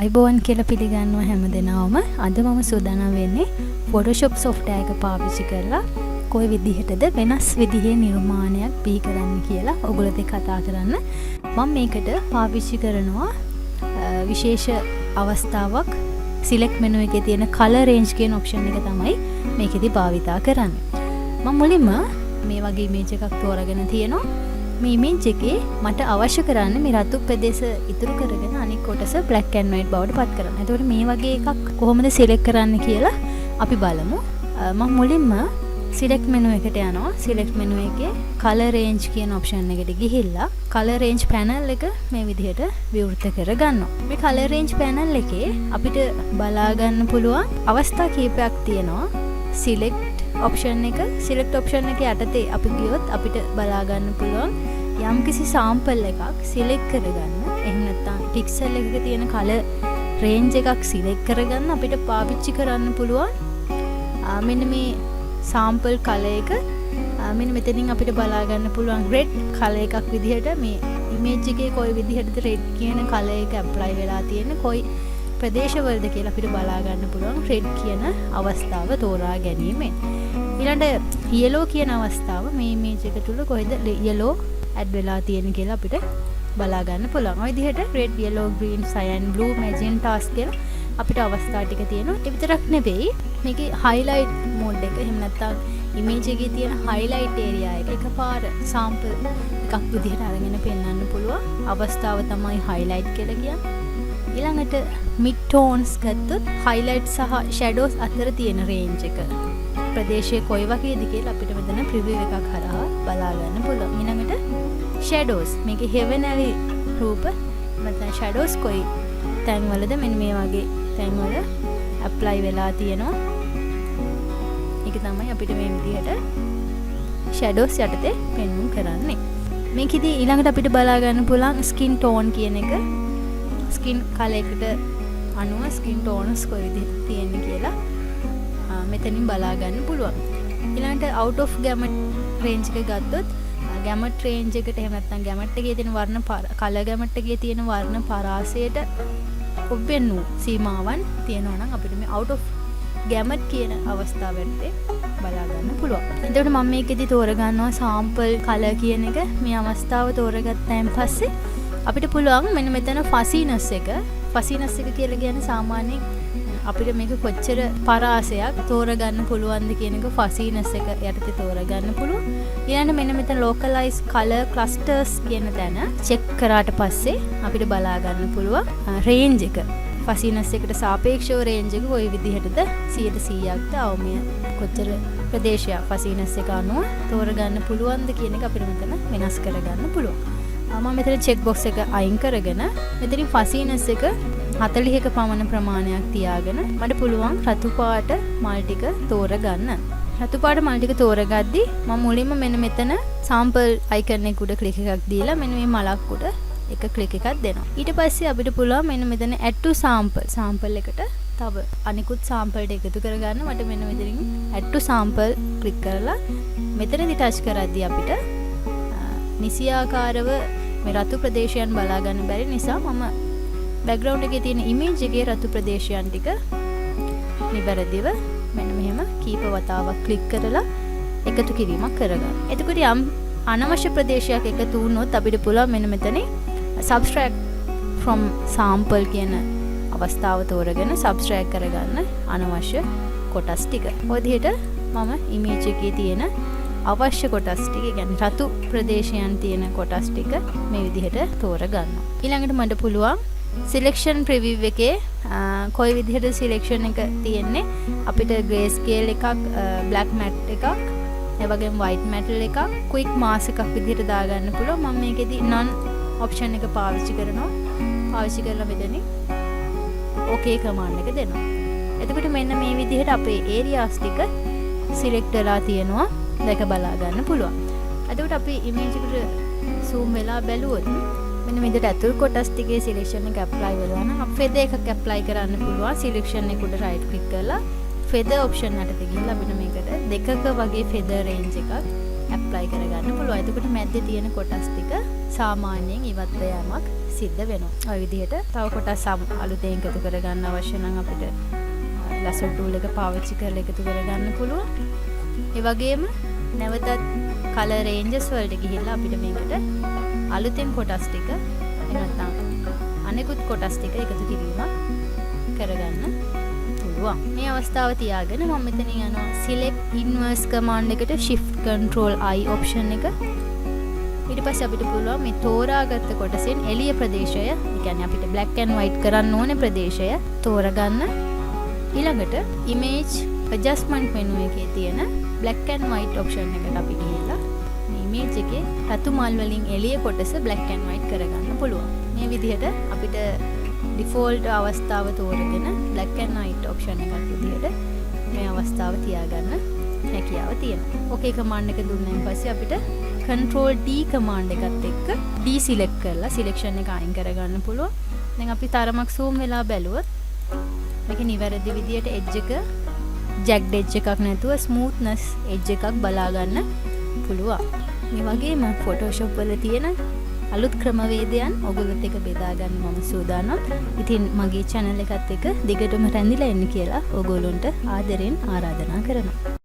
අයිබෝවන් කියලා පිළිගන්නවා හැමදෙනාම. අද මම සූදානම් වෙන්නේ Photoshop software එක පාවිච්චි කරලා කොයි විදිහටද වෙනස් විදිහේ නිර්මාණයක් බිහි කරන්න කියලා ඔයගොල්ලෝ දෙක කතා කරන්න. මම මේකට පාවිච්චි කරනවා විශේෂ අවස්ථාවක් select menu එකේ තියෙන color range කියන option එක තමයි මේකෙදි භාවිතා කරන්නේ. මම මුලින්ම මේ වගේ image එකක් තෝරාගෙන තියෙනවා. මේ image එකේ මට අවශ්‍ය කරන්නේ මේ රතු ප්‍රදේශ ඉතුරු කරගෙන අනිත් කොටස black and white බවට පත් කරන්න. එතකොට මේ වගේ එකක් කොහොමද select කරන්න කියලා අපි බලමු. මම මුලින්ම select menu එකට යනවා. select menu එකේ color range කියන option එකට ගිහිල්ලා color range panel එක මේ විදිහට විවෘත කරගන්නවා. මේ color range panel එකේ අපිට බලා ගන්න පුළුවන් අවස්ථා කීපයක් තියෙනවා. select option එක යටතේ අපි ගියොත් අපිට බලා ගන්න පුළුවන් යම්කිසි sample එකක් select කරගන්න. එහෙම නැත්නම් pixel එකක තියෙන color range එකක් select කරගන්න අපිට පාවිච්චි කරන්න පුළුවන්. මෙන්න මේ sample color එක මෙන්න මෙතනින් අපිට බලා ගන්න පුළුවන් red color එකක් විදිහට මේ image එකේ කොයි විදිහටද red කියන color එක apply වෙලා තියෙන්නේ කොයි ප්‍රදේශවලද කියලා අපිට බලා ගන්න පුළුවන් red කියන අවස්ථාව තෝරා ගැනීමෙන්. ඊළඟට yellow කියන අවස්ථාව මේ image එක තුල කොහෙද yellow add වෙලා තියෙන්නේ කියලා අපිට බලා ගන්න පුළුවන්. ඔය විදිහට red, yellow, green, cyan, blue, magenta කියලා අපිට අවස්ථා ටික තියෙනවා. ඒ විතරක් නෙවෙයි මේකේ highlight mode එක එහෙම නැත්නම් image එකේ තියෙන highlight area එක එකපාර sample එකක් විදිහට අරගෙන පෙන්වන්න පුළුවන්. අවස්ථාව තමයි highlight කියලා කියන්නේ. ඊළඟට mid tones ගත්තොත් highlight සහ shadows අතර තියෙන range එක ප්‍රදේශයේ කොයි වගේද කියලා අපිට මෙතන preview එකක් හරහා බලා ගන්න පුළුවන්. ඊළඟට shadows මේකේ heavenly රූප නැත්නම් shadows කොයි තැන්වලද මෙන්න මේ වගේ තැන්වල apply වෙලා තියෙනවා. ඒක තමයි අපිට මේ විදිහට shadows යටතේ පෙන්වන්න කරන්නේ. මේකෙදි ඊළඟට අපිට බලා ගන්න පුළුවන් skin tone කියන එක skin color එකට අනුව skin tones කොයි විදිහට තියෙන්නේ කියලා මෙතනින් බලා ගන්න පුළුවන්. ඊළඟට out of gamut range එක ගත්තොත් gamut range එකට එහෙම නැත්නම් gamut එකේ තියෙන වර්ණ color gamut එකේ තියෙන වර්ණ පරාසයට ඔබෙන් වූ සීමාවන් තියෙනවා නම් අපිට මේ out of gamut කියන අවස්ථාවට බලා ගන්න පුළුවන්. එතකොට මම මේකෙදි තෝරගන්නවා sample color කියන එක. මේ අවස්ථාව තෝරගත්තාන් පස්සේ අපිට පුළුවන් මෙන්න මෙතන fuzziness එක කියලා කියන්නේ සාමාන්‍යයෙන් අපිට මේක කොච්චර පරාසයක් තෝරගන්න පුළුවන්ද කියන එක fuzziness එක යටතේ තෝරගන්න පුළුවන්. ඊළඟට මෙන්න මෙතන localize color clusters කියන තැන check කරාට පස්සේ අපිට බලා ගන්න පුළුවන් range එක. fuzziness එකට සාපේක්ෂව range එක කොයි විදිහටද 100%ක්ද අවමය කොච්චර ප්‍රදේශයක් fuzziness එක අනුව තෝරගන්න පුළුවන්ද කියන එක අපිට මෙතන වෙනස් කරගන්න පුළුවන්. මම මෙතන check box එක අයින් කරගෙන මෙතනින් fuzziness එක 40ක පමණ ප්‍රමාණයක් තියාගෙන මට පුළුවන් රතු පාට මල් ටික තෝරගන්න. රතු පාට මල් ටික තෝරගද්දි මම මුලින්ම මෙන්න මෙතන sample icon එක උඩ click එකක් දීලා මෙන්න මේ මලක් උඩ එක click එකක් දෙනවා. ඊට පස්සේ අපිට පුළුවන් මෙන්න මෙතන add to sample එකට තව අනිකුත් sample ටික එකතු කරගන්න. මට මෙන්න මෙතනින් add to sample click කරලා මෙතනදි touch කරද්දී අපිට නිසියාකාරව මේ රතු ප්‍රදේශයන් බලා ගන්න බැරි නිසා මම background එකේ තියෙන image එකේ රතු ප්‍රදේශයන් ටික නිවැරදිව මෙන්න මෙහෙම කීප වතාවක් click කරලා එකතු කිරීමක් කරගන්න. එතකොට යම් අනවශ්‍ය ප්‍රදේශයක් එකතු වුණොත් අපිට පුළුවන් මෙන්න මෙතනින් subtract from sample කියන අවස්ථාව තෝරගෙන subtract කරගන්න අනවශ්‍ය කොටස් ටික. ඔය විදිහට මම image එකේ තියෙන අවශ්‍ය කොටස් ටික يعني රතු ප්‍රදේශයන් තියෙන කොටස් ටික මේ විදිහට තෝරගන්නවා. ඊළඟට මට පුළුවන් selection preview එකේ කොයි විදිහට selection එක තියෙන්නේ අපිට grayscale එකක් black matte එකක් ඒ වගේම white matte එකක් quick mask එකක් විදිහට දාගන්න පුළුවන්. මම මේකෙදි none option එක පාවිච්චි කරලා මෙතනින් okay command එක දෙනවා. එතකොට මෙන්න මේ විදිහට අපේ areas ටික select වෙලා තියෙනවා දැක බලා ගන්න පුළුවන්. එතකොට අපි image එකට zoom වෙලා බැලුවොත් මෙන්න මෙතන ඇතුල් කොටස් ටිකේ selection එක apply වෙනවා නම් අපි feather එකක් apply කරන්න පුළුවන්. selection එක උඩ right click කරලා feather option එකට ගිහිල්ලා අපිට මේකට දෙකක වගේ feather range එකක් apply කරගන්න පුළුවන්. එතකොට මැද්දේ තියෙන කොටස් ටික සාමාන්‍යයෙන් ඉවත් වෑමක් සිද්ධ වෙනවා. ඔය විදිහට තව කොටස් අලුතෙන් එකතු කරගන්න අවශ්‍ය නම් අපිට ලසර් ටූල් එක පාවිච්චි කරලා එකතු කරගන්න පුළුවන්. ඒ වගේම නැවතත් කලර් රේන්ජස් වලට ගිහිල්ලා අපිට මේකට අලුතෙන් කොටස් ටික නැත්නම් අනෙකුත් කොටස් ටික එකතු කිරීමක් කරගන්න පුළුවන්. මේ අවස්ථාව තියාගෙන මම මෙතනින් යනවා select inverse command එකට shift control I option එක. ඊට පස්සේ අපිට පුළුවන් මේ තෝරාගත්ත කොටසෙන් එළිය ප්‍රදේශය, ඒ කියන්නේ අපිට black and white කරන්න ඕනේ ප්‍රදේශය තෝරගන්න. ඊළඟට image adjustment menu එකේ තියෙන black and white option එකට අපි ගිහිල්ලා මේ image එකේ රතු මල් වලින් එළිය කොටස black and white කරගන්න පුළුවන්. මේ විදිහට අපිට default අවස්ථාව තෝරගෙන black and white option එකක් විදිහට මේ අවස්ථාව තියාගන්න හැකියාව තියෙනවා. okay command එක දුන්නාන් පස්සේ අපිට control D command එකත් එක්ක deselect කරලා selection එක අයින් කරගන්න පුළුවන්. දැන් අපි තරමක් zoom වෙලා බැලුවොත් මේක නිවැරදි විදියට edge එක jagged edge එකක් නැතුව smoothness edge එකක් බලා ගන්න පුළුවන්. මේ වගේම Photoshop වල තියෙන අලුත් ක්‍රමවේදයන් ඔයගොල්ලොත් එක බෙදා ගන්න මම සූදානම්. ඉතින් මගේ channel එකත් එක්ක දිගටම රැඳිලා ඉන්න කියලා ඔයගොල්ලන්ට ආදරෙන් ආරාධනා කරනවා.